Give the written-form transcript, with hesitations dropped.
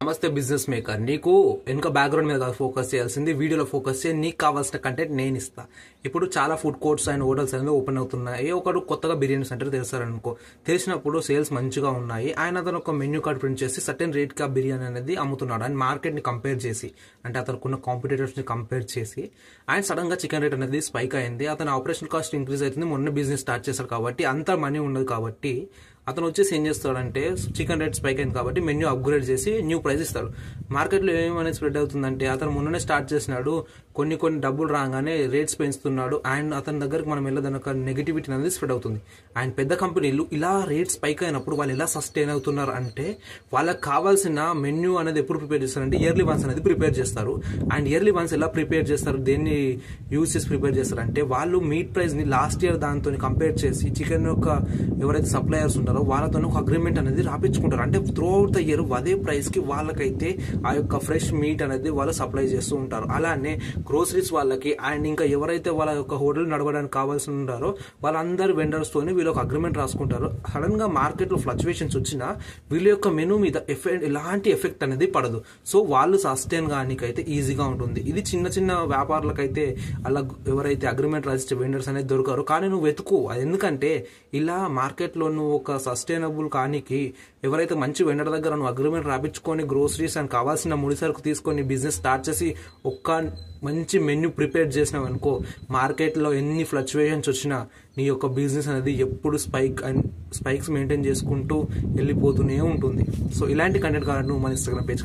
నమస్తే business maker. నీకు వెనుక బ్యాక్గ్రౌండ్ మీద ఫోకస్ చేయాల్సింది, వీడియోలో ఫోకస్ చేసి నీకు కావాల్సిన కంటెంట్ నేను ఇస్తా. ఇప్పుడు చాలా ఫుడ్ కోర్ట్స్ అండ్ హోటల్స్ అనేది ఓపెన్ అవుతున్నాయి. ఒకడు కొత్తగా బిర్యానీ సెంటర్ తెస్తారనుకో, తెలిసినప్పుడు సేల్స్ మంచిగా ఉన్నాయి, ఆయన అతను ఒక మెన్యూ కార్డ్ ప్రింట్ చేసి సర్టెన్ రేట్ కా బిర్యానీ అనేది అమ్ముతున్నాడు. అండ్ మార్కెట్ ని కంపేర్ చేసి, అంటే అతనుకున్న కాంపిటేటర్స్ ని కంపేర్ చేసి ఆయన సడన్ గా చికెన్ రేట్ అనేది స్పైక్ అయింది. అతను ఆపరేషన్ కాస్ట్ ఇంక్రీజ్ అవుతుంది. మొన్న బిజినెస్ స్టార్ట్ చేశారు కాబట్టి అంత మనీ ఉండదు కాబట్టి అతను వచ్చేసి ఏం చేస్తాడంటే, చికెన్ రేట్ స్పైక్ అయింది కాబట్టి మెన్యూ అప్గ్రేడ్ చేసి న్యూ ప్రైస్ ఇస్తాడు. మార్కెట్లో ఏమనేది స్ప్రెడ్ అవుతుందంటే, అతను మొన్ననే స్టార్ట్ చేసినాడు, కొన్ని డబ్బులు రాగానే రేట్స్ పెంచుతున్నాడు అండ్ అతని దగ్గరకు మనం వెళ్ళదనక నెగిటివిటీ అనేది స్ప్రెడ్ అవుతుంది. అండ్ పెద్ద కంపెనీలు ఇలా రేట్స్ స్పైక్ అయినప్పుడు వాళ్ళు ఎలా సస్టైన్ అవుతున్నారు అంటే, వాళ్ళకి కావాల్సిన మెన్యూ అనేది ఎప్పుడు ప్రిపేర్ చేస్తారంటే ఇయర్లీ వన్స్ అనేది ప్రిపేర్ చేస్తారు. అండ్ ఇయర్లీ వన్స్ ఎలా ప్రిపేర్ చేస్తారు, దేన్ని యూజ్ చేసి ప్రిపేర్ చేస్తారు అంటే, వాళ్ళు మీట్ ప్రైస్ ని లాస్ట్ ఇయర్ దాంతో కంపేర్ చేసి చికెన్ యొక్క ఎవరైతే సప్లయర్స్ ఉంటారో వాళ్ళతో ఒక అగ్రిమెంట్ అనేది రాపించుకుంటారు. అంటే త్రూ అవుట్ ద ఇయర్ అదే ప్రైస్ కి వాళ్ళకైతే ఆ యొక్క ఫ్రెష్ మీట్ అనేది వాళ్ళు సప్లై చేస్తూ ఉంటారు. అలానే గ్రోసరీస్ వాళ్ళకి అండ్ ఇంకా ఎవరైతే వాళ్ళ యొక్క హోటల్ నడవడానికి కావాల్సి ఉంటారో వాళ్ళందరు వెండర్స్ తోని వీళ్ళు ఒక అగ్రిమెంట్ రాసుకుంటారు. సడన్ గా మార్కెట్ లో ఫ్లక్చువేషన్స్ వచ్చినా వీళ్ళ యొక్క మెనూ మీద ఎలాంటి ఎఫెక్ట్ అనేది పడదు. సో వాళ్ళు సస్టైన్ గానికైతే ఈజీగా ఉంటుంది. ఇది చిన్న చిన్న వ్యాపారులకైతే అలా ఎవరైతే అగ్రిమెంట్ రాసిచ్చే వెండర్స్ అనేది దొరకరు. కానీ నువ్వు వెతుకు, ఎందుకంటే ఇలా మార్కెట్ లో నువ్వు ఒక సస్టైనబుల్ కానికి ఎవరైతే మంచి వెండర్ దగ్గర నువ్వు అగ్రిమెంట్ రాపించుకొని గ్రోసరీస్ అండ్ కావాల్సిన ముడి సరుకు తీసుకొని బిజినెస్ స్టార్ట్ చేసి ఒక్క మంచి మెన్యూ ప్రిపేర్ చేసినావు అనుకో, మార్కెట్లో ఎన్ని ఫ్లక్చువేషన్స్ వచ్చినా నీ యొక్క బిజినెస్ అనేది ఎప్పుడు స్పైక్స్ మెయింటైన్ చేసుకుంటూ వెళ్ళిపోతూనే ఉంటుంది. సో ఇలాంటి కంటెంట్ కావాలంటే నువ్వు మన ఇన్స్టాగ్రామ్ పేజ్